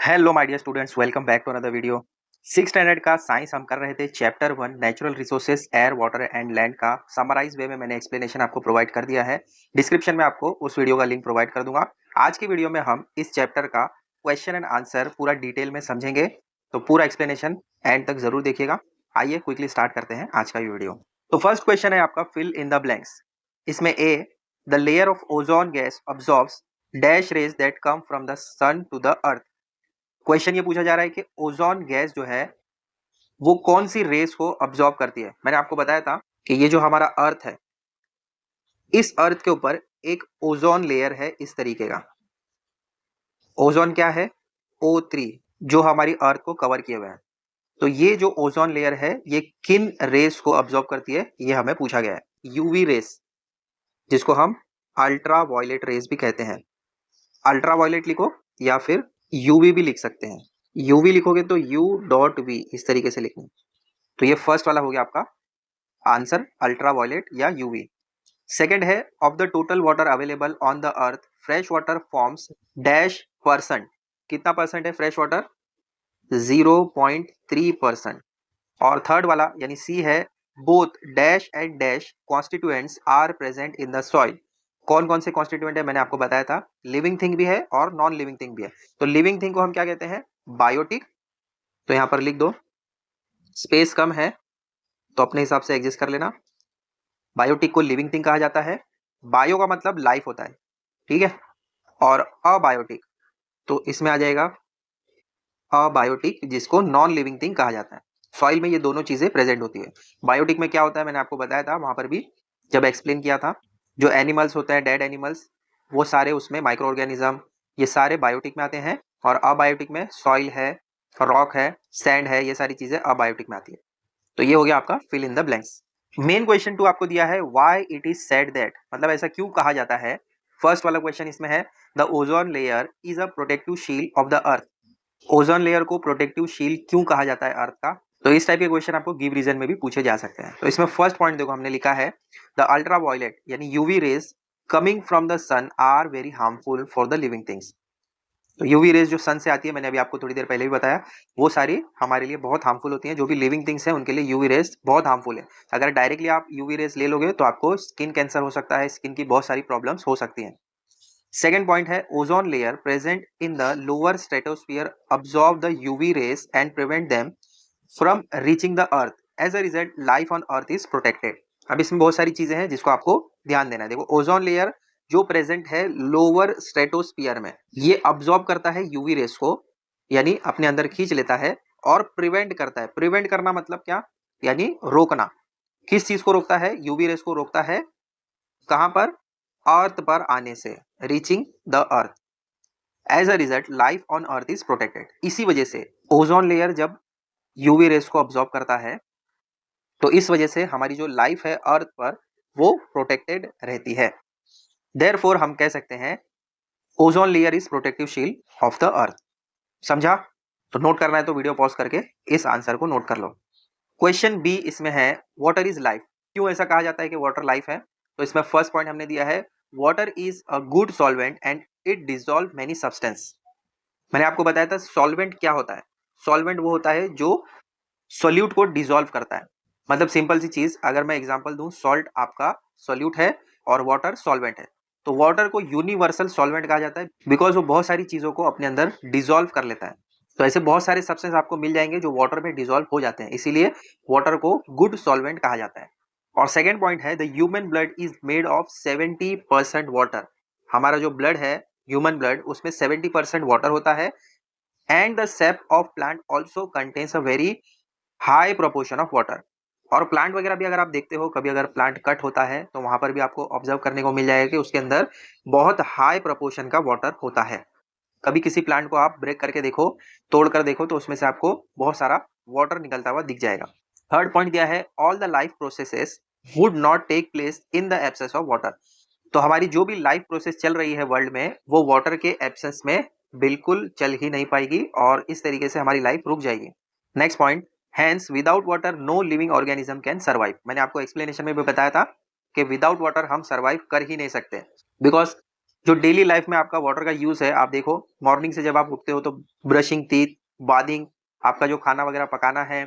Hello my dear students, welcome back to another video. 6 standard का science हम कर रहे थे। Chapter 1 natural resources air water and land का समराइज वे में मैंने एक्सप्लेनेशन आपको प्रोवाइड कर दिया है। डिस्क्रिप्शन में आपको उस वीडियो का लिंक प्रोवाइड कर दूंगा। आज की वीडियो में हम इस चैप्टर का क्वेश्चन एंड आंसर पूरा डिटेल में समझेंगे, तो पूरा एक्सप्लेनेशन एंड तक जरूर देखिएगा। आइए क्विकली स्टार्ट करते हैं आज का ये वीडियो। तो फर्स्ट क्वेश्चन है आपका, फिल इन द ब्लैंक्स। इसमें A, the layer of ozone gas absorbs dash rays that come from the sun to the earth. Question ये पूछा जा रहा है कि ओजोन गैस जो है वो कौन सी रेस को अब्सॉर्ब करती है। मैंने आपको बताया था कि ये जो हमारा अर्थ है, इस अर्थ के ऊपर एक ओजोन लेयर है इस तरीके का। ओजोन क्या है? O3, जो हमारी अर्थ को कवर किए हुए है। तो ये जो ओजोन लेयर है ये किन रेस को अब्सॉर्ब करती है, ये हमें पूछा गया है। यूवी रेस, जिसको हम अल्ट्रा वायलेट रेस भी कहते हैं। अल्ट्रा वायलेट लिखो या फिर यूवी भी लिख सकते हैं। यूवी लिखोगे तो U.V इस तरीके से लिखना। तो ये फर्स्ट वाला हो गया आपका आंसर, अल्ट्रा वायलेट या यूवी। सेकंड है, of the total water available on the earth fresh water forms dash percent. कितना परसेंट है फ्रेश वाटर? 0.3%। और थर्ड वाला यानी सी है, both dash and dash constituents are present in the soil. कौन कौन से कॉन्स्टिट्यूएंट है मैंने आपको बताया था। लिविंग थिंग भी है और नॉन लिविंग थिंग भी है। तो लिविंग थिंग को हम क्या कहते हैं? बायोटिक। तो यहां पर लिख दो, स्पेस कम है तो अपने हिसाब से एडजस्ट कर लेना। बायोटिक को लिविंग थिंग कहा जाता है। बायो का मतलब लाइफ होता है, ठीक है। और अबायोटिक, तो इसमें आ जाएगा अबायोटिक, जिसको नॉन लिविंग थिंग कहा जाता है। सॉइल में ये दोनों चीजें प्रेजेंट होती है। बायोटिक में क्या होता है मैंने आपको बताया था वहां पर भी जब एक्सप्लेन किया था। जो एनिमल्स होते हैं, डेड एनिमल्स, वो सारे उसमें माइक्रो ऑर्गेनिज्म, ये सारे बायोटिक में आते हैं। और अबायोटिक में सॉइल है, रॉक है, सैंड है, ये सारी चीजें अबायोटिक में आती है। तो ये हो गया आपका fill in the blanks. Main question 2 आपको दिया है, why it is said that, मतलब ऐसा क्यों कहा जाता है। फर्स्ट वाला क्वेश्चन इसमें है, the ozone layer is a protective shield of the earth. Ozone layer को प्रोटेक्टिव शील्ड क्यों कहा जाता है अर्थ का। तो इस टाइप के क्वेश्चन आपको गिव रीजन में भी पूछे जा सकते हैं। तो इसमें फर्स्ट पॉइंट देखो हमने लिखा है, द अल्ट्रा वायलेट यानी UV rays coming from the sun are very harmful for the living things. तो यूवी रेज जो सन से आती है, मैंने अभी आपको थोड़ी देर पहले भी बताया, वो सारी हमारे लिए बहुत हार्मफुल होती हैं। जो भी लिविंग थिंग्स हैं उनके लिए यूवी रेज बहुत हार्मफुल है। अगर डायरेक्टली आप यूवी रेज ले लोगे तो आपको स्किन कैंसर हो सकता है, स्किन की बहुत सारी प्रॉब्लम्स हो सकती हैं। सेकेंड पॉइंट है, ozone layer present in the lower stratosphere absorb the UV rays and prevent them from reaching the earth. As a result life on earth is protected. अब इसमें बहुत सारी चीजें हैं जिसको आपको ध्यान देना है। देखो, ओजोन लेयर जो प्रेजेंट है लोअर स्ट्रेटोस्फीयर में, ये अब्सॉर्ब करता है यूवी रेस को, यानी अपने अंदर खींच लेता है। और प्रिवेंट करता है। प्रिवेंट करना मतलब क्या? यानी रोकना। किस चीज को रोकता है? यूवी रेस को रोकता है। कहां पर? अर्थ पर आने से, reaching the earth. As a result life on earth is protected. इसी वजह से ओजोन लेयर जब यूवी रेस को अब्सॉर्ब करता है, तो इस वजह से हमारी जो लाइफ है अर्थ पर, वो प्रोटेक्टेड रहती है। देयरफॉर हम कह सकते हैं ozone layer is protective shield of the earth. समझा? तो नोट करना है तो वीडियो पॉज करके इस आंसर को नोट कर लो। क्वेश्चन बी इसमें है, वाटर इज लाइफ। क्यों ऐसा कहा जाता है कि वाटर लाइफ है? तो इसमें फर्स्ट पॉइंट हमने दिया है, water is a good solvent and it dissolve many substance. मैंने आपको बताया था सॉल्वेंट क्या होता है। सॉल्वेंट वो होता है जो सोल्यूट को डिसॉल्व करता है। मतलब सिंपल सी चीज, अगर मैं एग्जांपल दूं, सॉल्ट आपका सोल्यूट है और वाटर सॉल्वेंट है। तो वाटर को यूनिवर्सल सॉल्वेंट कहा जाता है बिकॉज वो बहुत सारी चीजों को अपने अंदर डिसॉल्व कर लेता है। तो ऐसे बहुत सारे सब्सटेंस आपको मिल जाएंगे जो वाटर में डिसॉल्व हो जाते हैं, इसीलिए वाटर को गुड सॉल्वेंट कहा जाता है। और सेकेंड पॉइंट है, the human blood is made of 70% water. हमारा जो ब्लड है, ह्यूमन ब्लड, उसमें 70% वाटर होता है। And the shape of plant also contains a very high proportion of water. और प्लांट वगैरह भी अगर आप देखते हो, कभी अगर प्लांट कट होता है तो वहां पर भी आपको ऑब्जर्व करने को मिल जाएगा कि उसके अंदर बहुत हाई प्रोपोर्शन का वाटर होता है। कभी किसी प्लांट को आप ब्रेक करके देखो, तोड़ कर देखो, तो उसमें से आपको बहुत सारा वाटर निकलता हुआ दिख जाएगा। थर्ड पॉइंट दिया है, all the life processes would not take place in the absence of water. तो हमारी जो भी लाइफ प्रोसेस चल रही है वर्ल्ड में, वो वाटर के एब्सेंस में बिल्कुल चल ही नहीं पाएगी और इस तरीके से हमारी लाइफ रुक जाएगी। Next point, hence without water no living organism can survive. मैंने आपको एक्सप्लेनेशन में भी बताया था कि विदाउट वाटर हम सर्वाइव कर ही नहीं सकते, बिकॉज जो डेली लाइफ में आपका वाटर का यूज है, आप देखो मॉर्निंग से जब आप उठते हो तो ब्रशिंग टीथ, बाथिंग, आपका जो खाना वगैरह पकाना है,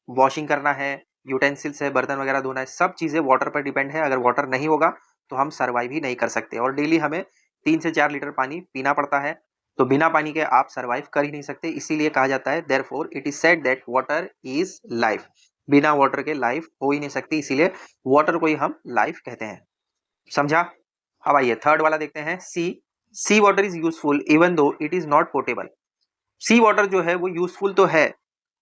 वॉशिंग करना है, यूटेंसिल्स है, बर्तन वगैरह धोना है, सब चीजें वाटर पर डिपेंड है। अगर वाटर नहीं होगा तो हम सर्वाइव ही नहीं कर सकते। और डेली हमें 3 से 4 लीटर पानी पीना पड़ता है, तो बिना पानी के आप सर्वाइव कर ही नहीं सकते। इसीलिए कहा जाता है therefore it is said that water is life. बिना वाटर के लाइफ हो ही नहीं सकती, इसीलिए वाटर को ही हम लाइफ कहते हैं। समझा? अब आइए थर्ड वाला देखते हैं, C. Sea water is useful even though it is not portable. Sea water जो है वो यूजफुल तो है,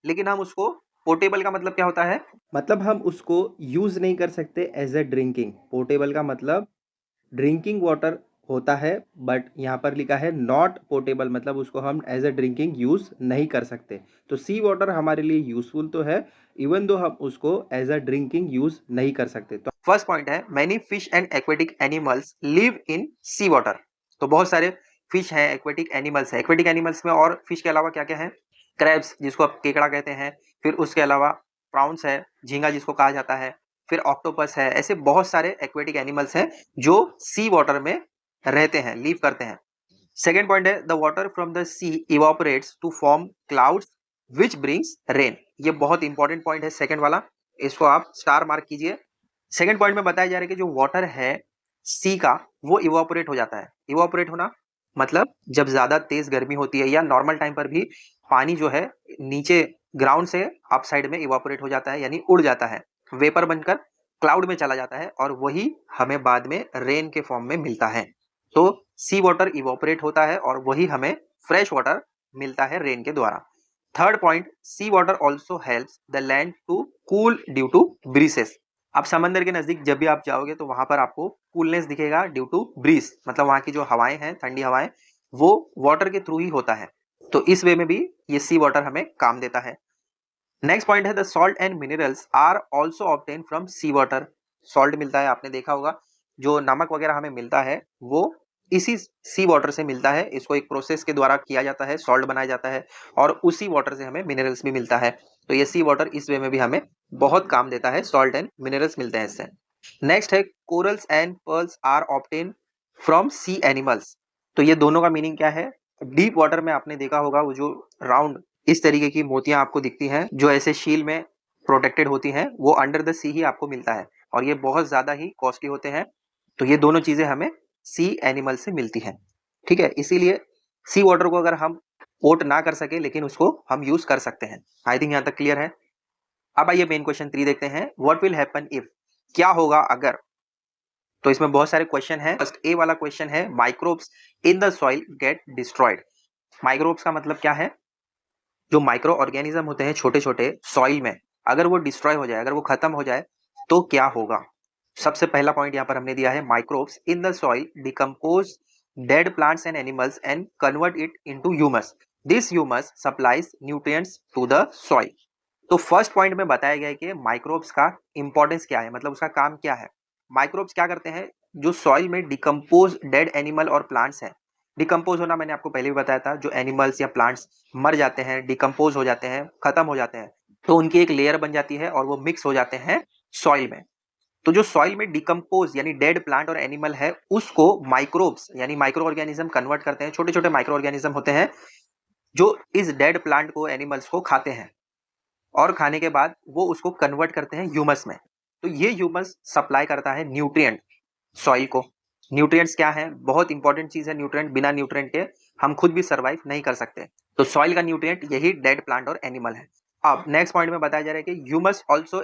लेकिन हम उसको, पोर्टेबल का मतलब क्या होता है? मतलब हम उसको यूज नहीं कर सकते एज अ ड्रिंकिंग। पोर्टेबल का मतलब ड्रिंकिंग वाटर होता है, बट यहाँ पर लिखा है नॉट पोर्टेबल, मतलब उसको हम एज अ ड्रिंकिंग यूज नहीं कर सकते। तो सी वाटर हमारे लिए यूजफुल तो है, इवन दो हम उसको एज अ ड्रिंकिंग यूज नहीं कर सकते। तो फर्स्ट पॉइंट है, many fish and aquatic animals live in sea water. तो बहुत सारे फिश हैं, एक्वेटिक एनिमल्स है। एक्वेटिक एनिमल्स में और फिश के अलावा क्या क्या है? क्रैब्स, जिसको आप केकड़ा कहते हैं, फिर उसके अलावा प्राउंस है, झींगा जिसको कहा जाता है, फिर ऑक्टोपस है। ऐसे बहुत सारे एक्वेटिक एनिमल्स हैं जो सी वाटर में रहते हैं, लीव करते हैं। सेकेंड पॉइंट है, the water from the sea evaporates to form clouds which brings rain. ये बहुत इंपॉर्टेंट पॉइंट है सेकेंड वाला, इसको आप स्टार मार्क कीजिए। सेकेंड पॉइंट में बताया जा रहा है कि जो वाटर है सी का, वो इवापोरेट हो जाता है। इवापोरेट होना मतलब जब ज्यादा तेज गर्मी होती है या नॉर्मल टाइम पर भी पानी जो है नीचे ग्राउंड से अप साइड में इवापोरेट हो जाता है, यानी उड़ जाता है, वेपर बनकर क्लाउड में चला जाता है, और वही हमें बाद में रेन के फॉर्म में मिलता है। तो सी वाटर इवापोरेट होता है और वही हमें फ्रेश वाटर मिलता है रेन के द्वारा। Third point, sea water also helps the land to cool due to breezes. आप समंदर के नजदीक जब भी आप जाओगे तो वहां पर आपको कूलनेस दिखेगा ड्यू टू ब्रीज, मतलब वहां की जो हवाएं हैं, ठंडी हवाएं, वो वाटर के थ्रू ही होता है। तो इस वे में भी ये सी वाटर हमें काम देता है। नेक्स्ट पॉइंट है, the salt and minerals are also obtain from sea water. Salt मिलता है, आपने देखा होगा जो नमक वगैरह हमें मिलता है वो इसी सी वाटर से मिलता है। इसको एक प्रोसेस के द्वारा किया जाता है, सॉल्ट बनाया जाता है, और उसी वाटर से हमें मिनरल्स भी मिलता है। तो ये सी वाटर इस वे में भी हमें बहुत काम देता है, सॉल्ट एंड मिनरल्स मिलते हैं इससे। नेक्स्ट है, corals and pearls are obtain from sea animals. तो ये दोनों का मीनिंग क्या है? डीप वाटर में आपने देखा होगा वो जो राउंड इस तरीके की मोतियां आपको दिखती हैं जो ऐसे शील में प्रोटेक्टेड होती हैं, वो अंडर द सी ही आपको मिलता है, और ये बहुत ज्यादा ही कॉस्टली होते हैं। तो ये दोनों चीजें हमें सी एनिमल से मिलती हैं। ठीक है, इसीलिए सी वाटर को अगर हम पोर्ट ना कर सके लेकिन उसको हम यूज कर सकते हैं। आई थिंक यहाँ तक क्लियर है। अब आइए मेन क्वेश्चन 3 देखते हैं, व्हाट विल हैपन इफ। क्या होगा अगर। तो इसमें बहुत सारे क्वेश्चन है। फर्स्ट ए वाला क्वेश्चन है, microbes in the soil get destroyed. Microbes का मतलब क्या है? जो माइक्रो ऑर्गेनिज्म होते हैं छोटे छोटे सॉइल में, अगर वो डिस्ट्रॉय हो जाए, अगर वो खत्म हो जाए तो क्या होगा? सबसे पहला पॉइंट यहाँ पर हमने दिया है, microbes in the soil decompose dead plants and animals and convert it into humus. This humus supplies nutrients to the soil. तो फर्स्ट पॉइंट में बताया गया है कि माइक्रोब्स का इंपॉर्टेंस क्या है, मतलब उसका काम क्या है। माइक्रोब्स क्या करते हैं? जो सॉइल में डिकम्पोज डेड एनिमल और प्लांट्स हैं, डिकम्पोज होना मैंने आपको पहले भी बताया था, जो एनिमल्स या प्लांट्स मर जाते हैं, डिकम्पोज हो जाते हैं, खत्म हो जाते हैं, तो उनकी एक लेयर बन जाती है और वो मिक्स हो जाते हैं सॉइल में। तो जो सॉइल में डिकम्पोज यानी डेड प्लांट और एनिमल है, उसको माइक्रोब्स यानी माइक्रो ऑर्गेनिज्म कन्वर्ट करते हैं। छोटे छोटे माइक्रो ऑर्गेनिज्म होते हैं जो इस डेड प्लांट को, एनिमल्स को खाते हैं, और खाने के बाद वो उसको कन्वर्ट करते हैं ह्यूमस में। तो ये ह्यूमस सप्लाई करता है न्यूट्रिएंट सॉइल को। न्यूट्रिएंट्स क्या है? बहुत इंपॉर्टेंट चीज है न्यूट्रिएंट। बिना न्यूट्रिएंट के हम खुद भी सर्वाइव नहीं कर सकते। तो सॉइल का न्यूट्रिएंट यही डेड प्लांट और एनिमल है। अब नेक्स्ट पॉइंट में बताया जा रहा है कि humus also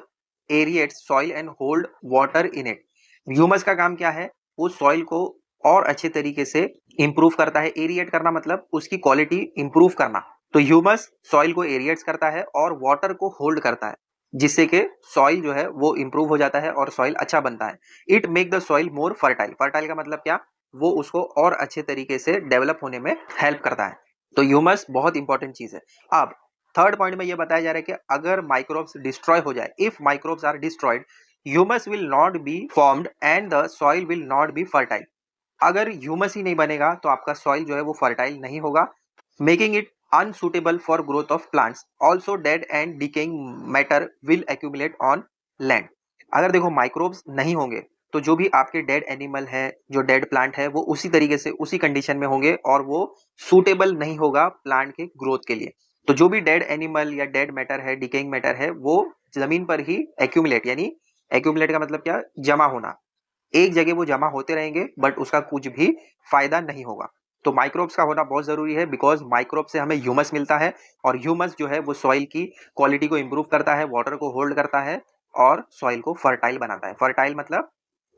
aerates soil and hold water in it. Humus का काम क्या है? वो सॉइल को और अच्छे तरीके से इंप्रूव करता है। एरिएट करना मतलब उसकी क्वालिटी इंप्रूव करना। तो ह्यूमस सॉइल को एरिएट्स करता है और वाटर को होल्ड करता है, जिससे कि सॉइल जो है वो इंप्रूव हो जाता है और सॉइल अच्छा बनता है। It make the soil more fertile. Fertile का मतलब क्या? वो उसको और अच्छे तरीके से डेवलप होने में हेल्प करता है। तो ह्यूमस बहुत इंपॉर्टेंट चीज है। अब थर्ड पॉइंट में ये बताया जा रहा है कि अगर माइक्रोब्स डिस्ट्रॉय हो जाए, if microbes are destroyed, humus will not be formed and the soil will not be fertile. अगर ह्यूमस ही नहीं बनेगा तो आपका सॉइल जो है वो फर्टाइल नहीं होगा, making it unsuitable for growth of plants. Also dead and decaying matter will accumulate on land. अगर देखो माइक्रोब्स नहीं होंगे तो जो भी आपके डेड एनिमल है, जो डेड प्लांट है, वो उसी तरीके से उसी कंडीशन में होंगे और वो सूटेबल नहीं होगा प्लांट के ग्रोथ के लिए। तो जो भी डेड एनिमल या डेड मैटर है, डिकेइंग मैटर है, वो जमीन पर ही एक्यूमुलेट, यानी एक्यूमुलेट का मतलब क्या, जमा होना, एक जगह वो जमा होते रहेंगे, बट उसका कुछ भी फायदा नहीं होगा। तो माइक्रोब्स का होना बहुत जरूरी है, बिकॉज माइक्रोब से हमें ह्यूमस मिलता है और ह्यूमस जो है वो सॉइल की क्वालिटी को इंप्रूव करता है, वाटर को होल्ड करता है और सॉइल को फर्टाइल बनाता है। फर्टाइल मतलब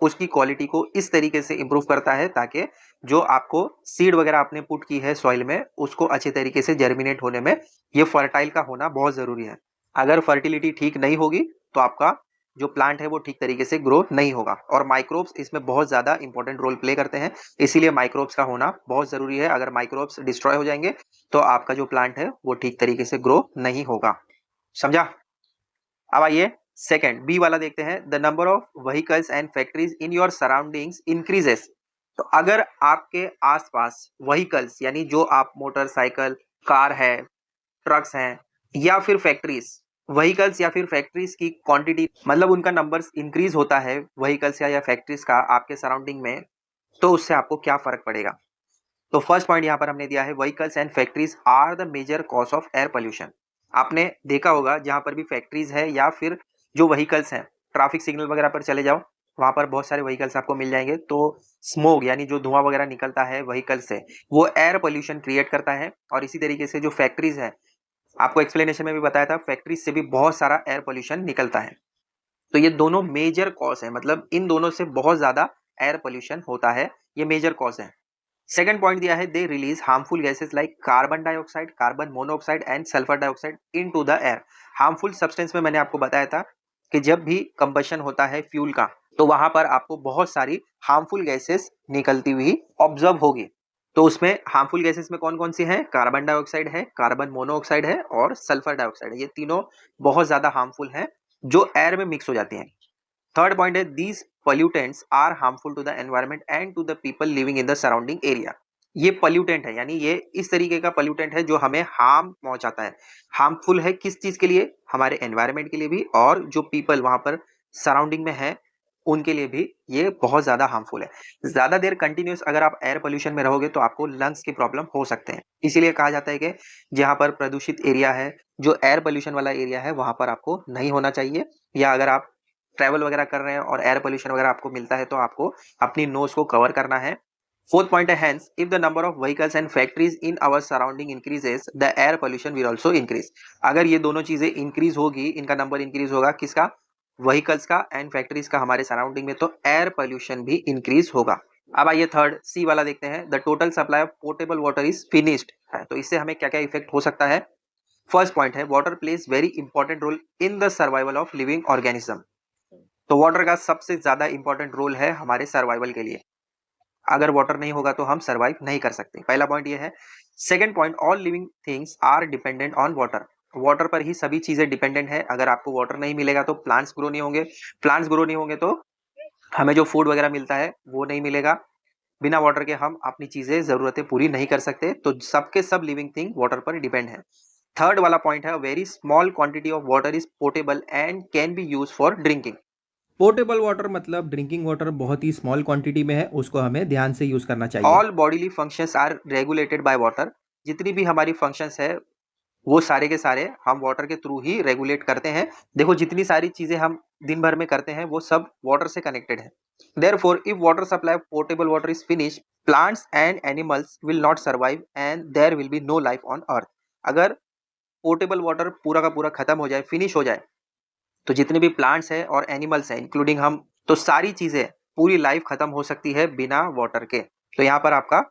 उसकी क्वालिटी को इस तरीके से इंप्रूव करता है ताकि जो आपको सीड वगैरह आपने पुट की है सॉइल में, उसको अच्छे तरीके से जर्मिनेट होने में ये फर्टाइल का होना बहुत जरूरी है। अगर फर्टिलिटी ठीक नहीं होगी तो आपका जो प्लांट है वो ठीक तरीके से ग्रो नहीं होगा, और माइक्रोब्स इसमें बहुत ज्यादा इंपॉर्टेंट रोल प्ले करते हैं, इसीलिए माइक्रोब्स का होना बहुत जरूरी है। अगर माइक्रोब्स डिस्ट्रॉय हो जाएंगे तो आपका जो प्लांट है वो ठीक तरीके से ग्रो नहीं होगा। समझा? अब आइए सेकंड बी वाला देखते हैं। The number of vehicles and factories in your surroundings increases. तो अगर आपके आसपास व्हीकल्स यानी जो आप मोटरसाइकिल, कार है, ट्रक्स हैं, या फिर फैक्ट्रीज, व्हीकल्स या फिर फैक्ट्रीज की क्वांटिटी मतलब उनका नंबर्स इंक्रीज होता है व्हीकल्स या फैक्ट्रीज का आपके सराउंडिंग में, तो उससे आपको क्या फर्क पड़ेगा? तो फर्स्ट पॉइंट यहाँ पर हमने दिया है, vehicles and factories are the major cause of air pollution. आपने देखा होगा जहां पर भी फैक्ट्रीज है या फिर जो व्हीकल्स हैं, ट्रैफिक सिग्नल वगैरह पर चले जाओ, वहां पर बहुत सारे व्हीकल्स आपको मिल जाएंगे। तो स्मोक यानी जो धुआं वगैरह निकलता है व्हीकल से, वो एयर पोल्यूशन क्रिएट करता है। और इसी तरीके से जो फैक्ट्रीज है, आपको एक्सप्लेनेशन में भी बताया था, फैक्ट्रीज से भी बहुत सारा एयर पोल्यूशन निकलता है। तो ये दोनों मेजर कॉज है, मतलब इन दोनों से बहुत ज्यादा एयर पोल्यूशन होता है, ये मेजर कॉज है। सेकंड पॉइंट दिया है, they release harmful gases like carbon dioxide, carbon monoxide and sulphur dioxide into the air. Harmful substance में मैंने आपको बताया था कि जब भी कंबशन होता है फ्यूल का, तो वहां पर आपको बहुत सारी हार्मफुल गैसेस निकलती हुई ऑब्जर्व होगी। तो उसमें हार्मफुल गैसेस में कौन कौन सी हैं? कार्बन डाइऑक्साइड है, कार्बन मोनोऑक्साइड है और सल्फर डाइऑक्साइड है। ये तीनों बहुत ज्यादा हार्मफुल हैं जो एयर में मिक्स हो जाती हैं। थर्ड पॉइंट है, these pollutants are harmful to the environment and to the people living in the surrounding area. ये पोल्यूटेंट है, यानी ये इस तरीके का पोल्यूटेंट है जो हमें हार्म पहुंचाता है। हार्मफुल है किस चीज के लिए? हमारे एनवायरमेंट के लिए भी, और जो पीपल वहां पर सराउंडिंग में है उनके लिए भी ये बहुत ज्यादा हार्मफुल है। ज्यादा देर कंटिन्यूस अगर आप एयर पोल्यूशन में रहोगे तो आपको लंग्स की प्रॉब्लम हो सकते हैं। इसीलिए कहा जाता है कि जहां पर प्रदूषित एरिया है, जो एयर पोल्यूशन वाला एरिया है, वहां पर आपको नहीं होना चाहिए। या अगर आप ट्रैवल वगैरह कर रहे हैं और एयर पोल्यूशन वगैरह आपको मिलता है तो आपको अपनी नोज को कवर करना है। फोर्थ पॉइंट है, hence if the number of vehicles and factories in our surrounding increases the air pollution will also increase. अगर ये दोनों चीजें इंक्रीज होगी, इनका नंबर इंक्रीज होगा, किसका? व्हीकल्स का एंड फैक्ट्रीज का हमारे सराउंडिंग में, तो एयर पोल्यूशन भी इंक्रीज होगा। अब आइए थर्ड सी वाला देखते हैं। The total supply of portable water is finished है। तो इससे हमें क्या क्या इफेक्ट हो सकता है? फर्स्ट पॉइंट है, water plays very important role in the survival of living organism. तो वाटर का सबसे ज्यादा इंपॉर्टेंट रोल है हमारे सर्वाइवल के लिए। अगर वाटर नहीं होगा तो हम सर्वाइव नहीं कर सकते। पहला पॉइंट ये है। Second point, all living things are dependent on water. Water पर ही सभी चीजें डिपेंडेंट है। अगर आपको वाटर नहीं मिलेगा तो प्लांट्स ग्रो नहीं होंगे, प्लांट्स ग्रो नहीं होंगे तो हमें जो फूड वगैरह मिलता है वो नहीं मिलेगा। बिना वाटर के हम अपनी चीजें, जरूरतें पूरी नहीं कर सकते। तो सबके सब लिविंग थिंग वाटर पर डिपेंड है। थर्ड वाला पॉइंट है, very small quantity of water is portable and can be use for drinking. Portable water मतलब ड्रिंकिंग वाटर बहुत ही स्मॉल क्वांटिटी में है, उसको हमें ध्यान से यूज करना चाहिए। All bodily functions are regulated by water. जितनी भी हमारी फंक्शंस है वो सारे के सारे हम वाटर के थ्रू ही रेगुलेट करते हैं। देखो जितनी सारी चीजें हम दिन भर में करते हैं वो सब वाटर से कनेक्टेड है। Therefore if water supply portable water is finish, plants and animals will not survive and there will be no life on earth. अगर पोर्टेबल वाटर पूरा का पूरा खत्म हो जाए, फिनिश हो जाए, तो जितने भी प्लांट्स हैं और एनिमल्स हैं इंक्लूडिंग हम, तो सारी चीजें, पूरी लाइफ खत्म हो सकती है बिना वाटर के। तो यहाँ पर आपका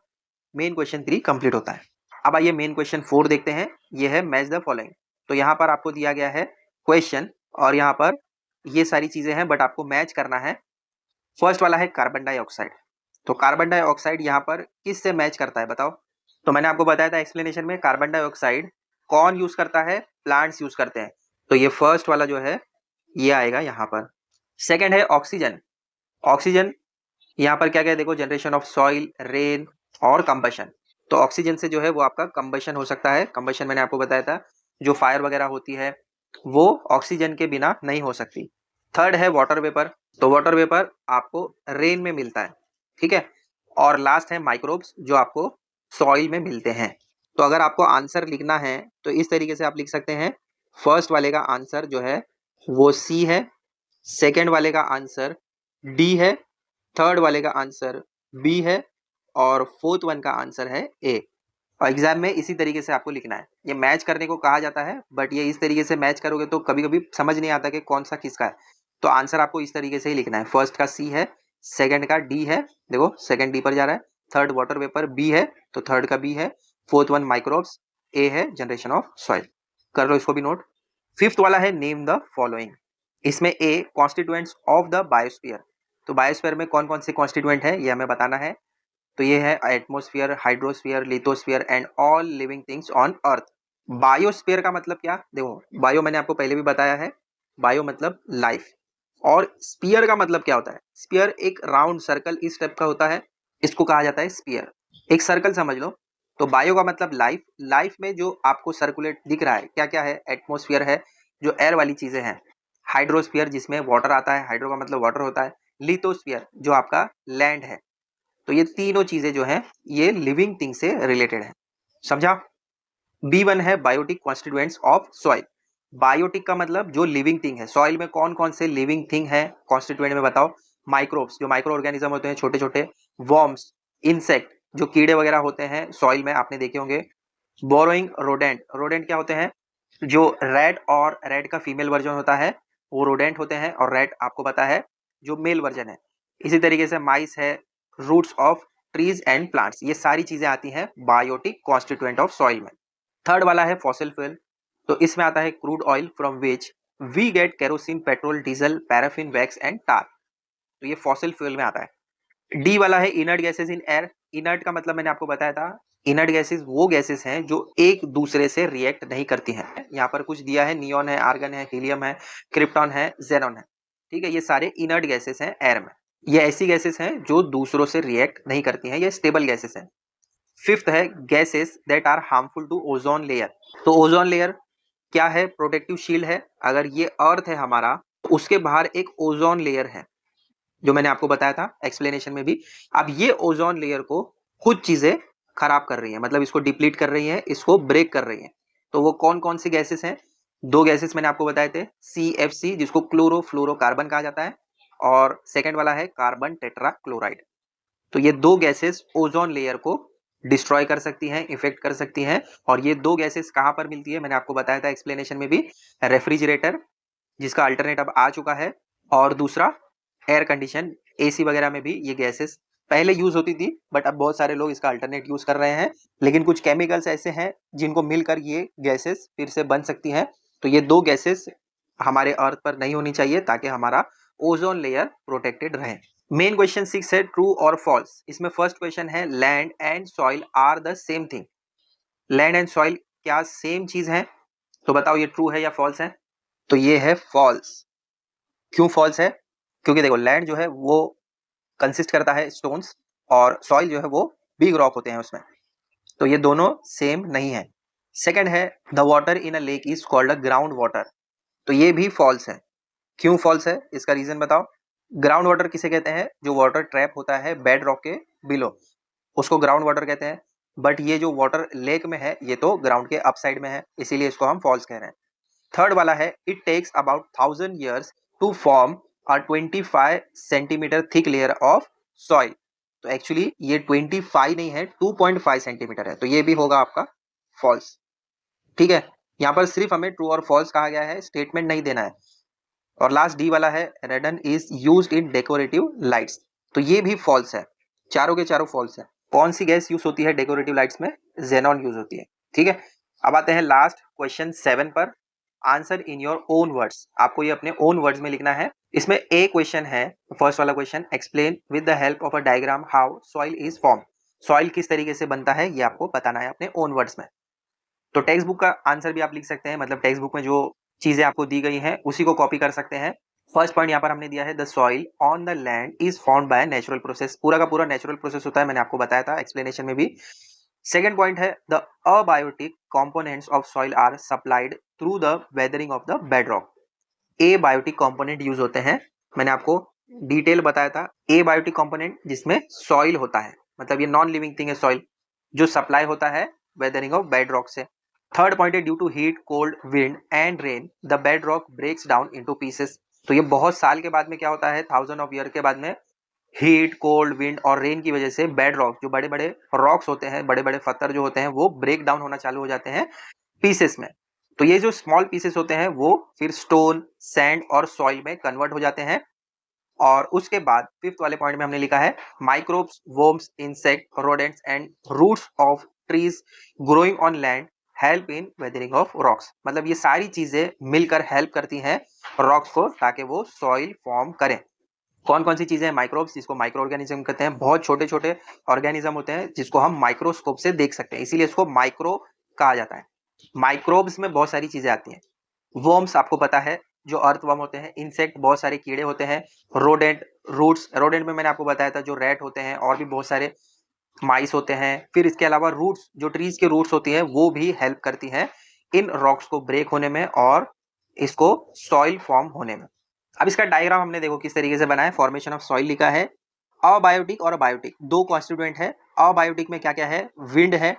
मेन क्वेश्चन 3 कंप्लीट होता है। अब आइए मेन क्वेश्चन 4 देखते हैं। ये है मैच द फॉलोइंग। तो यहाँ पर आपको दिया गया है क्वेश्चन और यहाँ पर ये सारी चीजें हैं बट आपको मैच करना है। फर्स्ट वाला है कार्बन डाइऑक्साइड। तो कार्बन डाइऑक्साइड यहाँ पर किस से मैच करता है बताओ? तो मैंने आपको बताया था एक्सप्लेनेशन में, कार्बन डाइऑक्साइड कौन यूज करता है? प्लांट्स यूज करते हैं। तो ये फर्स्ट वाला जो है ये आएगा यहाँ पर। सेकंड है ऑक्सीजन। ऑक्सीजन यहाँ पर क्या क्या है देखो, जनरेशन ऑफ सॉइल, रेन और कंबशन। तो ऑक्सीजन से जो है वो आपका कंबशन हो सकता है। कंबशन मैंने आपको बताया था, जो फायर वगैरह होती है वो ऑक्सीजन के बिना नहीं हो सकती। थर्ड है वाटर वेपर, तो वाटर वेपर आपको रेन में मिलता है, ठीक है। और लास्ट है माइक्रोब्स जो आपको सॉइल में मिलते हैं। तो अगर आपको आंसर लिखना है तो इस तरीके से आप लिख सकते हैं, फर्स्ट वाले का आंसर जो है वो सी है, सेकेंड वाले का आंसर डी है, थर्ड वाले का आंसर बी है और फोर्थ वन का आंसर है ए। और एग्जाम में इसी तरीके से आपको लिखना है। ये मैच करने को कहा जाता है, बट ये इस तरीके से मैच करोगे तो कभी कभी समझ नहीं आता कि कौन सा किसका है। तो आंसर आपको इस तरीके से ही लिखना है, फर्स्ट का सी है, सेकंड का डी है, देखो सेकंड डी पर जा रहा है, थर्ड वाटर वेपर बी है तो थर्ड का बी है, फोर्थ वन माइक्रोब्स, ए है जनरेशन ऑफ सॉइल। कर लो इसको भी नोट। फिफ्थ वाला है नेम द फॉलोइंग, इसमें ए कॉन्स्टिट्यूएंट्स ऑफ द बायोस्फीयर। तो बायोस्फीयर में कौन कौन से कॉन्स्टिट्यूएंट है ये हमें बताना है। तो ये है atmosphere, hydrosphere, lithosphere and all living things on earth. Biosphere का मतलब क्या, देखो बायो मैंने आपको पहले भी बताया है, बायो मतलब लाइफ। और स्पीयर का मतलब क्या होता है, स्पीयर एक राउंड सर्कल इस टाइप का होता है, इसको कहा जाता है स्पीयर। एक सर्कल समझ लो। तो बायो का मतलब लाइफ, लाइफ में जो आपको सर्कुलेट दिख रहा है क्या क्या है, एटमोस्फियर है जो एयर वाली चीजें हैं, हाइड्रोस्फीयर जिसमें वाटर आता है, हाइड्रो का मतलब वाटर होता है, लिथोस्फीयर जो आपका लैंड है। तो ये तीनों चीजें जो हैं ये लिविंग थिंग से रिलेटेड है, समझा। बी वन है biotic constituents of soil. Biotic का मतलब जो लिविंग थिंग है, सॉइल में कौन कौन से लिविंग थिंग है कॉन्स्टिट्यूएंट में बताओ। माइक्रोब्स जो माइक्रो ऑर्गेनिज्म होते हैं छोटे छोटे, वर्म्स, इंसेक्ट जो कीड़े वगैरह होते हैं सॉइल में आपने देखे होंगे, बोरोइंग रोडेंट, रोडेंट क्या होते हैं, जो रेड और रेड का फीमेल वर्जन होता है वो रोडेंट होते हैं, और रेड आपको पता है जो मेल वर्जन है। इसी तरीके से माइस है, roots of trees and plants, ये सारी चीजें आती हैं बायोटिक कॉन्स्टिट्यूएंट ऑफ सॉइल में। थर्ड वाला है फॉसिल फ्यूल, तो इसमें आता है crude oil from which we get kerosene, petrol, diesel, paraffin, wax and tar. तो ये फॉसिल फ्यूल में आता है। डी वाला है inert gases in air. Inert का मतलब मैंने आपको बताया था, इनर्ट गैसेस वो गैसेस हैं जो एक दूसरे से रिएक्ट नहीं करती हैं। यहाँ पर कुछ दिया है, नियॉन है, आर्गन है, हीलियम है, क्रिप्टॉन है, जेनॉन है, ठीक है। ये सारे इनर्ट गैसेस हैं एयर में, ये ऐसी गैसेस हैं जो दूसरों से रिएक्ट नहीं करती हैं, ये स्टेबल गैसेस हैं। फिफ्थ है gases that are harmful to ozone layer. तो ओजोन लेयर क्या है, प्रोटेक्टिव शील्ड है। अगर ये अर्थ है हमारा तो उसके बाहर एक ओजोन लेयर है, जो मैंने आपको बताया था एक्सप्लेनेशन में भी। अब ये ओजोन लेयर को कुछ चीजें खराब कर रही है, मतलब इसको डिप्लीट कर रही है, इसको ब्रेक कर रही है। तो वो कौन कौन सी गैसेस हैं, दो गैसेस मैंने आपको बताए थे, CFC जिसको क्लोरोफ्लोरोकार्बन कहा जाता है, और सेकंड वाला है कार्बन टेट्रा क्लोराइड। तो ये दो गैसेस ओजोन लेयर को डिस्ट्रॉय कर सकती हैं, इफेक्ट कर सकती हैं। और ये दो गैसेस कहाँ पर मिलती है मैंने आपको बताया था एक्सप्लेनेशन में भी, रेफ्रिजरेटर जिसका अल्टरनेट अब आ चुका है, और दूसरा एयर कंडीशन, AC वगैरह में भी ये गैसेस पहले यूज होती थी, बट अब बहुत सारे लोग इसका अल्टरनेट यूज कर रहे हैं। लेकिन कुछ केमिकल्स ऐसे हैं जिनको मिलकर ये गैसेस फिर से बन सकती हैं। तो ये दो गैसेस हमारे अर्थ पर नहीं होनी चाहिए ताकि हमारा ओजोन लेयर प्रोटेक्टेड रहे। मेन क्वेश्चन 6 है ट्रू और फॉल्स। इसमें फर्स्ट क्वेश्चन है land and soil are the same thing. Land and soil क्या सेम चीज है, तो बताओ ये ट्रू है या फॉल्स है। तो ये है फॉल्स। क्यों फॉल्स है, क्योंकि देखो लैंड जो है वो कंसिस्ट करता है स्टोन्स, और सॉइल जो है वो बिग रॉक होते हैं उसमें, तो ये दोनों सेम नहीं है। सेकंड है the water in a lake is called a ground water. तो ये भी फॉल्स है। क्यों फॉल्स है, इसका रीजन बताओ। ग्राउंड वाटर किसे कहते हैं, जो वाटर ट्रैप होता है बेड रॉक के बिलो, उसको ग्राउंड वाटर कहते हैं। बट ये जो वाटर लेक में है ये तो ग्राउंड के अपसाइड में है, इसीलिए इसको हम फॉल्स कह रहे हैं। थर्ड वाला है it takes about 1000 years to form a 25 centimetre thick layer of soil. तो एक्चुअली ये 25 नहीं है, 2.5 सेंटीमीटर है, तो ये भी होगा आपका फॉल्स, ठीक है। यहाँ पर सिर्फ हमें ट्रू और फॉल्स कहा गया है, स्टेटमेंट नहीं देना है। और लास्ट डी वाला है रेडन is used in decorative lights. तो ये भी फॉल्स है, चारों के चारों फॉल्स है। कौन सी गैस यूज होती है डेकोरेटिव लाइट्स में, जेनॉन यूज होती है, ठीक है। अब आते हैं लास्ट क्वेश्चन 7 पर। Answer in your own words, आपको ये अपने ओन वर्ड्स में लिखना है। इसमें ए क्वेश्चन है, फर्स्ट वाला question, explain with the help of a diagram how soil is form. Soil किस तरीके से बनता है ये आपको बताना है अपने ओन वर्ड्स में। तो टेक्स्ट बुक का आंसर भी आप लिख सकते हैं, मतलब टेक्स्ट बुक में जो चीजें आपको दी गई हैं उसी को कॉपी कर सकते हैं। फर्स्ट पॉइंट यहाँ पर हमने दिया है the soil on the land is formed by natural process, पूरा का पूरा नेचुरल प्रोसेस होता है, मैंने आपको बताया था एक्सप्लेनेशन में भी। सेकेंड पॉइंट है the abiotic components of soil are supplied through the weathering of the bedrock. Abiotic component use होते हैं। मैंने आपको डिटेल बताया था एबायोटिक कंपोनेंट जिसमें सॉइल होता है, मतलब ये नॉन लिविंग थिंग है सॉइल, जो सप्लाई होता है वेदरिंग ऑफ बेड रॉक से। थर्ड पॉइंट है due to heat cold wind and rain the bed rock breaks down into pieces. तो ये बहुत साल के बाद में क्या होता है, थाउजेंड ऑफ ईयर के बाद में हीट कोल्ड विंड और रेन की वजह से बेड रॉक, जो बड़े बड़े रॉक्स होते हैं, बड़े बड़े पत्थर जो होते हैं, वो ब्रेक डाउन होना चालू हो जाते हैं पीसेस में। तो ये जो स्मॉल पीसेस होते हैं वो फिर स्टोन, सैंड और सॉइल में कन्वर्ट हो जाते हैं। और उसके बाद फिफ्थ वाले पॉइंट में हमने लिखा है microbes, worms, insect, rodents and roots of trees growing on land help in weathering of rocks. मतलब ये सारी चीजें मिलकर हेल्प करती हैं रॉक्स को ताकि वो सॉइल फॉर्म करें। कौन कौन सी चीजें हैं, माइक्रोब्स, जिसको माइक्रो ऑर्गेनिज्म कहते हैं, बहुत छोटे छोटे ऑर्गेनिज्म होते हैं जिसको हम माइक्रोस्कोप से देख सकते हैं, इसीलिए इसको माइक्रो कहा जाता है। माइक्रोब्स में बहुत सारी चीजें आती हैं। वर्म्स आपको पता है जो अर्थवर्म होते हैं, इंसेक्ट बहुत सारे कीड़े होते हैं, रोडेंट, रूट्स, रोडेंट में मैंने आपको बताया था जो रैट होते हैं, और भी बहुत सारे माइस होते हैं। फिर इसके अलावा रूट्स, जो ट्रीज के रूट्स होती हैं वो भी हेल्प करती हैं इन रॉक्स को ब्रेक होने में और इसको सॉइल फॉर्म होने में। अब इसका डायग्राम हमने देखो किस तरीके से बना है। फॉर्मेशन ऑफ सॉइल लिखा है, अबायोटिक और बायोटिक दो कॉन्स्टिट्यूएंट है। अबायोटिक में क्या क्या है, विंड है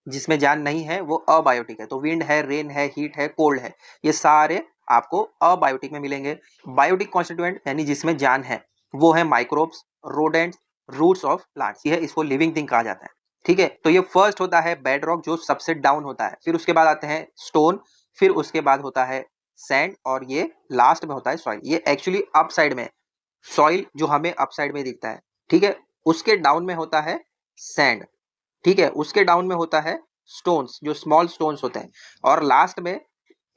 जिसमें जान नहीं है वो अबायोटिक है, तो विंड है, रेन है, हीट है, कोल्ड है, ये सारे आपको अबायोटिक में मिलेंगे। बायोटिक कॉन्स्टिट्यूएंट यानी जिसमें जान है वो है microbes, rodents, roots of plants, ये इसको लिविंग थिंग कहा जाता है। ठीक है, तो ये फर्स्ट होता है बेड रॉक जो सबसे डाउन होता है, फिर उसके बाद आते हैं स्टोन, फिर उसके बाद होता है सैंड, और ये लास्ट में होता है सॉइल। ये एक्चुअली अप साइड में, सॉइल जो हमें अप साइड में दिखता है, ठीक है, उसके डाउन में होता है सैंड, ठीक है, उसके डाउन में होता है स्टोन्स, जो स्मॉल स्टोन्स होते हैं, और लास्ट में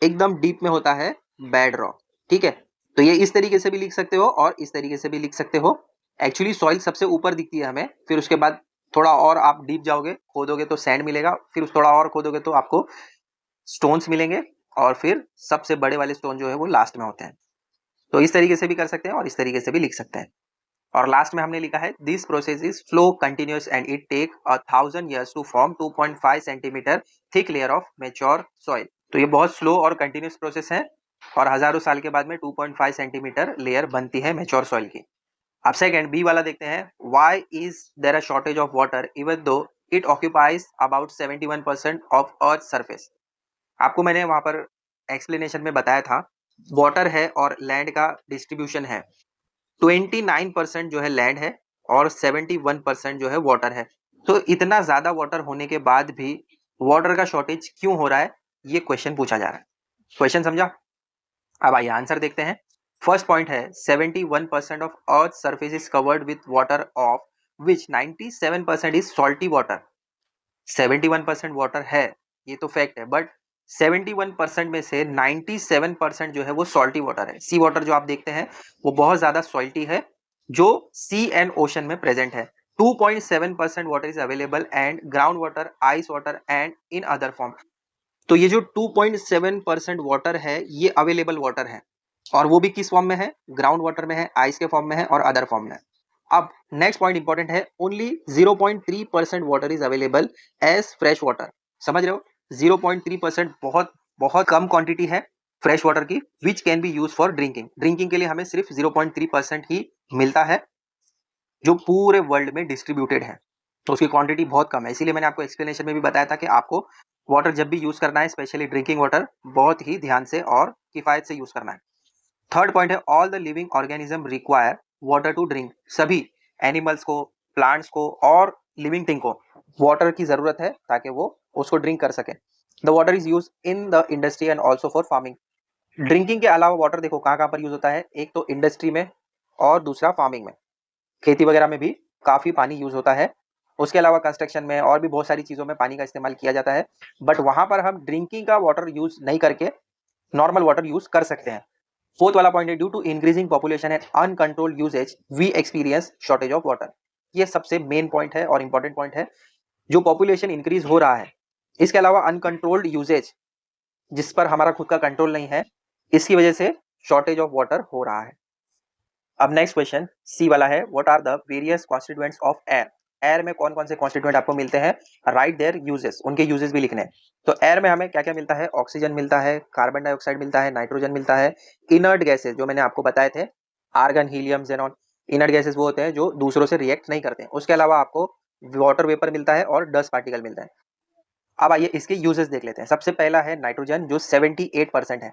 एकदम डीप में होता है बेड रॉक। ठीक है, तो ये इस तरीके से भी लिख सकते हो और इस तरीके से भी लिख सकते हो। एक्चुअली सॉइल सबसे ऊपर दिखती है हमें, फिर उसके बाद थोड़ा और आप डीप जाओगे, खोदोगे तो सैंड मिलेगा, फिर थोड़ा और खोदोगे तो आपको स्टोन्स मिलेंगे, और फिर सबसे बड़े वाले स्टोन जो है वो लास्ट में होते हैं। तो इस तरीके से भी कर सकते हैं और इस तरीके से भी लिख सकते हैं। और लास्ट में हमने लिखा है this process is slow continuous and it take 1000 years to form 2.5 centimetre thick layer of mature soil. तो ये बहुत स्लो और कंटिन्यूअस प्रोसेस है, और हजारों साल के बाद में 2.5 सेंटीमीटर लेयर बनती है मेच्योर सॉइल की। अब सेकंड बी वाला देखते हैं, why is there a shortage of water even though it occupies about 71% of earth surface. आपको मैंने वहां पर एक्सप्लेनेशन में बताया था, वाटर है और लैंड का डिस्ट्रीब्यूशन है, 29% जो है लैंड है और 71% जो है वाटर है। तो इतना ज्यादा वाटर होने के बाद भी वाटर का शॉर्टेज क्यों हो रहा है, ये क्वेश्चन पूछा जा रहा है। क्वेश्चन समझा? अब आइए आंसर देखते हैं। फर्स्ट पॉइंट है 71% of earth surface is covered with water of which 97% is salty water. 71% water है, ये तो फैक्ट है, बट 71% में से 97% जो है वो सॉल्टी वाटर है। सी वाटर जो आप देखते हैं वो बहुत ज्यादा सॉल्टी है, जो सी एंड ओशन में प्रेजेंट है। 2.7% water is available and ground water, ice water and in other form. तो ये जो 2.7% वाटर है ये अवेलेबल वाटर है, और वो भी किस फॉर्म में है, ग्राउंड वाटर में है, आइस के फॉर्म में है और अदर फॉर्म में है। अब नेक्स्ट पॉइंट इंपॉर्टेंट है, only 0.3% water is available as fresh water. समझ रहे हो, 0.3% बहुत बहुत कम क्वांटिटी है फ्रेश वाटर की, which can be use for drinking. Drinking के लिए हमें सिर्फ 0.3% ही मिलता है, जो पूरे वर्ल्ड में डिस्ट्रीब्यूटेड है, तो उसकी क्वांटिटी बहुत कम है। इसीलिए मैंने आपको एक्सप्लेनेशन में भी बताया था कि आपको वाटर जब भी यूज करना है, स्पेशली ड्रिंकिंग वाटर, बहुत ही ध्यान से और किफायत से यूज करना है। थर्ड पॉइंट है all the living organism require water to drink. सभी एनिमल्स को, प्लांट्स को और लिविंग थिंग को वाटर की जरूरत है ताकि वो उसको ड्रिंक कर सके। The water is use in the industry and also for farming. Drinking के अलावा वाटर देखो कहाँ कहाँ पर यूज होता है, एक तो इंडस्ट्री में और दूसरा फार्मिंग में, खेती वगैरह में भी काफी पानी यूज होता है। उसके अलावा कंस्ट्रक्शन में और भी बहुत सारी चीजों में पानी का इस्तेमाल किया जाता है, बट वहां पर हम ड्रिंकिंग का वाटर यूज नहीं करके नॉर्मल वाटर यूज कर सकते हैं। फोर्थ वाला पॉइंट है due to increasing population and uncontrolled usage we experience shortage of water. ये सबसे मेन पॉइंट है और इंपॉर्टेंट पॉइंट है, जो पॉपुलेशन इंक्रीज हो रहा है, इसके अलावा अनकंट्रोल्ड यूजेज जिस पर हमारा खुद का कंट्रोल नहीं है, इसकी वजह से शॉर्टेज ऑफ वाटर हो रहा है। अब नेक्स्ट क्वेश्चन सी वाला है, what are the various constituents of air. Air में कौन कौन से कॉन्स्टिट्यूएंट आपको मिलते हैं, राइट देयर यूजेस, उनके यूजेस भी लिखने हैं। तो एयर में हमें क्या क्या मिलता है, ऑक्सीजन मिलता है, कार्बन डाइऑक्साइड मिलता है, नाइट्रोजन मिलता है, इनर्ट गैसेज जो मैंने आपको बताए थे, argon, helium, xenon. Inert gases वो होते हैं जो दूसरों से रिएक्ट नहीं करते हैं। उसके अलावा आपको वाटर वेपर मिलता है और डस्ट पार्टिकल मिलता है। अब आइए इसके यूजेस देख लेते हैं। सबसे पहला है नाइट्रोजन जो 78% है।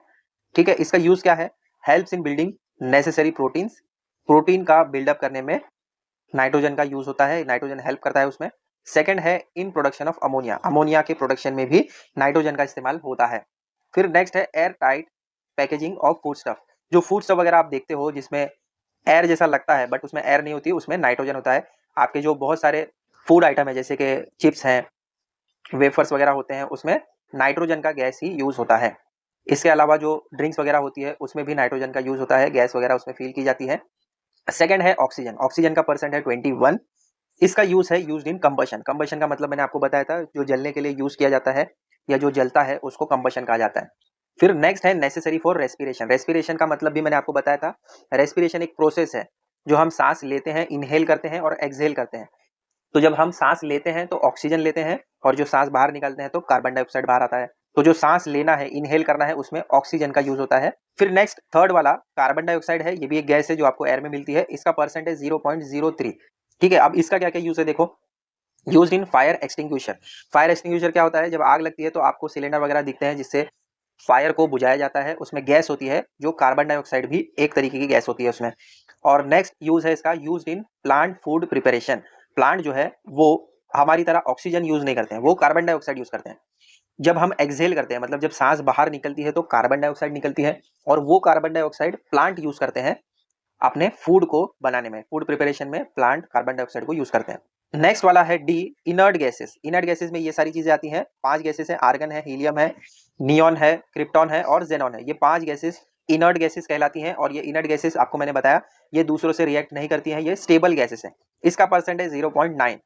ठीक है, इसका यूज क्या है, helps in building necessary proteins, protein का बिल्डअप करने में नाइट्रोजन का यूज होता है, नाइट्रोजन हेल्प करता है उसमें। सेकंड है in production of ammonia, ammonia के प्रोडक्शन में भी नाइट्रोजन का इस्तेमाल होता है। फिर नेक्स्ट है air tight packaging of food stuff, जो फूड स्टफ वगैरह आप देखते हो जिसमें एयर जैसा लगता है बट उसमें एयर नहीं होती, उसमें नाइट्रोजन होता है। आपके जो बहुत सारे फूड आइटम है जैसे कि चिप्स हैं, वेफर्स वगैरह होते हैं, उसमें नाइट्रोजन का गैस ही यूज होता है। इसके अलावा जो ड्रिंक्स वगैरह होती है उसमें भी नाइट्रोजन का यूज होता है, गैस वगैरह उसमें फील की जाती है। सेकंड है ऑक्सीजन, ऑक्सीजन का परसेंट है 21। इसका यूज है यूज्ड इन कंबशन, कंबशन का मतलब मैंने आपको बताया था, जो जलने के लिए यूज किया जाता है या जो जलता है उसको कंबशन कहा जाता है। फिर नेक्स्ट है नेसेसरी फॉर रेस्पिरेशन, रेस्पिरेशन का मतलब भी मैंने आपको बताया था। रेस्पिरेशन एक प्रोसेस है जो हम सांस लेते हैं, इनहेल करते हैं और एक्सहेल करते हैं। तो जब हम सांस लेते हैं तो ऑक्सीजन लेते हैं और जो सांस बाहर निकालते हैं तो कार्बन डाइऑक्साइड बाहर आता है। तो जो सांस लेना है, इनहेल करना है, उसमें ऑक्सीजन का यूज होता है। फिर नेक्स्ट थर्ड वाला कार्बन डाइऑक्साइड है, ये भी एक गैस है जो आपको एयर में मिलती है, इसका परसेंटेज 0.03। ठीक है, अब इसका क्या क्या यूज है देखो। Used in fire extinguisher, fire extinguisher क्या होता है, जब आग लगती है तो आपको सिलेंडर वगैरह दिखते हैं जिससे फायर को बुझाया जाता है, उसमें गैस होती है जो कार्बन डाइऑक्साइड भी एक तरीके की गैस होती है उसमें। और नेक्स्ट यूज है इसका, used in plant food preparation, plant जो है वो हमारी तरह ऑक्सीजन यूज नहीं करते हैं, वो कार्बन डाइऑक्साइड यूज करते हैं। जब हम एक्सहेल करते हैं मतलब जब सांस बाहर निकलती है तो कार्बन डाइऑक्साइड निकलती है, और वो कार्बन डाइऑक्साइड प्लांट यूज करते हैं अपने फूड को बनाने में, फूड प्रिपरेशन में प्लांट कार्बन डाइऑक्साइड को यूज करते हैं। नेक्स्ट वाला है D, inert gases. Inert gases में ये सारी चीजें आती हैं, 5 गैसेस है, आर्गन है, हीलियम है, नियॉन है, क्रिप्टॉन है और जेनॉन है। ये 5 गैसेस इनर्ट गैसेस कहलाती हैं, और ये इनर्ट गैसेस आपको मैंने बताया ये दूसरों से रिएक्ट नहीं करती हैं, ये स्टेबल गैसेस हैं। इसका परसेंटेज 0.9।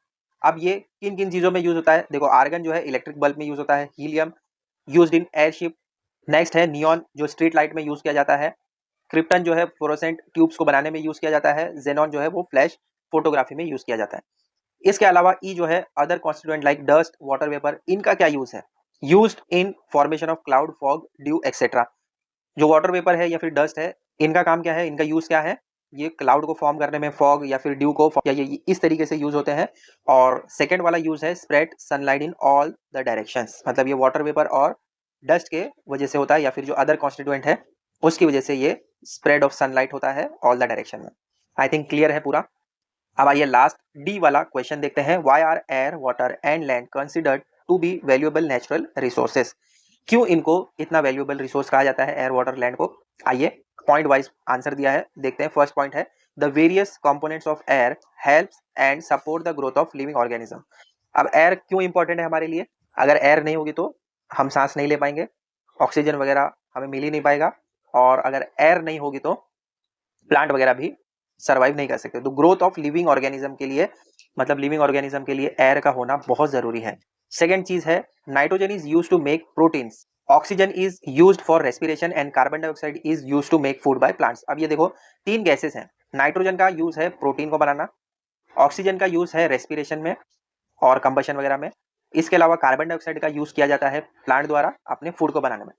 अब ये किन किन चीजों में यूज होता है देखो, आर्गन जो है इलेक्ट्रिक बल्ब में यूज होता है, helium used in airship, next है नियॉन जो स्ट्रीट लाइट में यूज किया जाता है, क्रिप्टन जो है फ्लोरोसेंट ट्यूब्स को बनाने में यूज किया जाता है, जेनॉन जो है वो फ्लैश फोटोग्राफी में यूज किया जाता है। इसके अलावा ई जो है other constituent like dust, water vapour, इनका क्या यूज है, used in formation of cloud, fog, due etcetera. जो वाटर वेपर है या फिर डस्ट है, इनका काम क्या है, इनका यूज क्या है, ये क्लाउड को फॉर्म करने में, फॉग या फिर ड्यू को या ये इस तरीके से यूज होते हैं। और सेकेंड वाला यूज है spread sunlight in all the directions, मतलब ये वाटर वेपर और डस्ट के वजह से होता है या फिर जो अदर कॉन्स्टिट्यूएंट है उसकी वजह से ये स्प्रेड ऑफ सनलाइट होता है ऑल द डायरेक्शन में। आई थिंक क्लियर है पूरा। अब आइए लास्ट डी वाला क्वेश्चन देखते हैं, why are air, water and land considered to be valuable natural resources, क्यों इनको इतना वैल्यूएबल रिसोर्स कहा जाता है एयर, वाटर, लैंड को। आइए पॉइंट वाइज आंसर दिया है, देखते हैं। फर्स्ट पॉइंट है the various components of air helps and support the growth of living organism. अब एयर क्यों इंपॉर्टेंट है हमारे लिए, अगर एयर नहीं होगी तो हम सांस नहीं ले पाएंगे, ऑक्सीजन वगैरह हमें मिल ही नहीं पाएगा, और अगर एयर नहीं होगी तो प्लांट वगैरह भी सर्वाइव नहीं कर सकते। तो ग्रोथ ऑफ लिविंग ऑर्गेनिज्म के लिए, मतलब लिविंग ऑर्गेनिज्म के लिए एयर का होना बहुत जरूरी है। सेकेंड चीज है nitrogen is use to make proteins, oxygen is used for respiration and carbon dioxide is used to make food by plants. अब ये देखो 3 गैसेस हैं, नाइट्रोजन का यूज है प्रोटीन को बनाना, ऑक्सीजन का यूज है रेस्पिरेशन में और कंबशन वगैरह में, इसके अलावा कार्बन डाइऑक्साइड का यूज किया जाता है प्लांट द्वारा अपने फूड को बनाने में।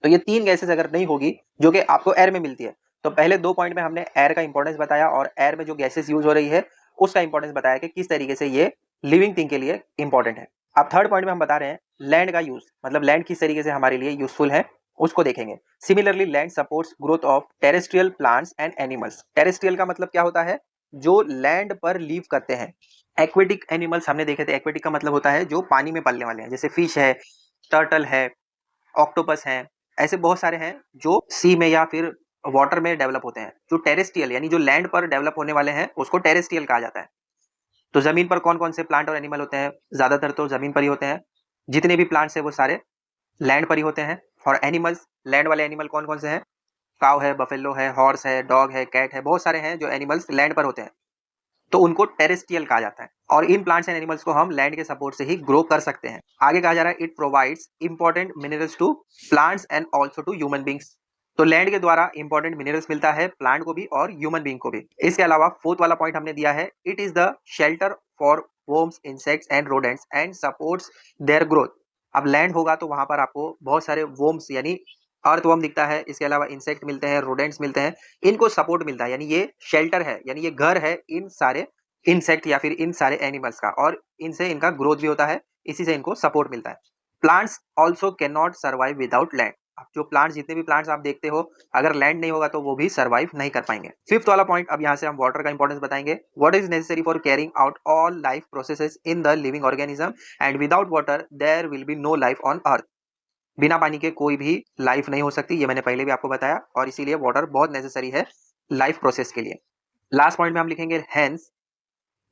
तो ये 3 गैसेस अगर नहीं होगी जो कि आपको एयर में मिलती है, तो पहले 2 पॉइंट में हमने एयर का इंपॉर्टेंस बताया और एयर में जो गैसेस यूज हो रही है उसका इंपॉर्टेंस बताया कि किस तरीके से ये लिविंग थिंग के लिए इंपॉर्टेंट है। अब थर्ड पॉइंट में हम बता रहे हैं लैंड का यूज, मतलब लैंड किस तरीके से हमारे लिए यूजफुल है उसको देखेंगे। Similarly land supports growth of terrestrial plants and animals. Terrestrial का मतलब क्या होता है, जो लैंड पर लीव करते हैं। एक्वेटिक एनिमल्स हमने देखे थे, एक्वेटिक का मतलब होता है जो पानी में पलने वाले हैं, जैसे फिश है, टर्टल है, ऑक्टोपस हैं, ऐसे बहुत सारे हैं जो सी में या फिर वाटर में डेवलप होते हैं। जो टेरेस्ट्रियल यानी जो लैंड पर डेवलप होने वाले हैं उसको टेरेस्ट्रियल कहा जाता है। तो जमीन पर कौन कौन से प्लांट और एनिमल होते हैं, ज्यादातर तो जमीन पर ही होते हैं, जितने भी प्लांट्स है वो सारे लैंड पर ही होते हैं। और एनिमल्स, लैंड वाले एनिमल कौन कौन से हैं, काउ है, बफेलो है, हॉर्स है, डॉग है, कैट है, बहुत सारे हैं जो एनिमल्स लैंड पर होते हैं, तो उनको टेरेस्ट्रियल कहा जाता है। और इन प्लांट्स एंड एनिमल्स को हम लैंड के सपोर्ट से ही ग्रो कर सकते हैं। आगे कहा जा रहा है it provides important minerals to plants and also to human beings. तो लैंड के द्वारा इंपॉर्टेंट मिनरल्स मिलता है प्लांट को भी और ह्यूमन बींग को भी। इसके अलावा फोर्थ वाला पॉइंट हमने दिया है it is the shelter for worms, insects and rodents and supports their growth. अब लैंड होगा तो वहां पर आपको बहुत सारे worms यानी अर्थवर्म दिखता है, इसके अलावा इंसेक्ट मिलते हैं, रोडेंट्स मिलते हैं, इनको सपोर्ट मिलता है, यानी ये शेल्टर है, यानी ये घर है इन सारे इंसेक्ट या फिर इन सारे एनिमल्स का, और इनसे इनका ग्रोथ भी होता है, इसी से इनको सपोर्ट मिलता है। Plants also can not survive without land. अब जो प्लांट्स, जितने भी प्लांट्स आप देखते हो, अगर लैंड नहीं होगा तो वो भी सर्वाइव नहीं कर पाएंगे। फिफ्थ वाला पॉइंट, अब यहाँ से हम वाटर का इंपॉर्टेंस बताएंगे। What is necessary for carrying out all life processes in the living organism and without water there will be no life on earth. बिना पानी के कोई भी लाइफ नहीं हो सकती, ये मैंने पहले भी आपको बताया, और इसीलिए वाटर बहुत नेसेसरी है लाइफ प्रोसेस के लिए। लास्ट पॉइंट में हम लिखेंगे hence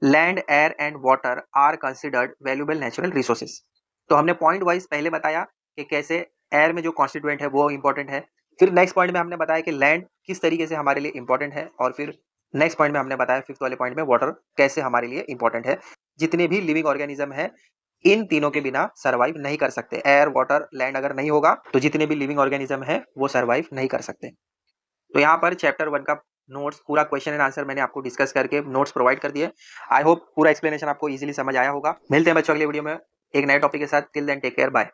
land, air and water are considered valuable natural resources. तो हमने पॉइंट वाइज पहले बताया कि कैसे एयर में जो कॉन्स्टिट्यूएंट है वो इंपॉर्टेंट है, फिर नेक्स्ट पॉइंट में हमने बताया कि लैंड किस तरीके से हमारे लिए इंपॉर्टेंट है, और फिर नेक्स्ट पॉइंट में हमने बताया, फिफ्थ वाले पॉइंट में, वाटर कैसे हमारे लिए इंपॉर्टेंट है। जितने भी लिविंग ऑर्गेनिज्म है इन तीनों के बिना सर्वाइव नहीं कर सकते। एयर, वाटर, लैंड अगर नहीं होगा तो जितने भी लिविंग ऑर्गेनिज्म है वो सर्वाइव नहीं कर सकते। तो यहाँ पर चैप्टर 1 का नोट्स, पूरा क्वेश्चन एंड आंसर मैंने आपको डिस्कस करके नोट्स प्रोवाइड कर दिए। आई होप पूरा एक्सप्लेनेशन आपको इजीली समझ आया होगा। मिलते हैं बच्चों अगले वीडियो में एक नए टॉपिक के साथ। Till then take care, bye.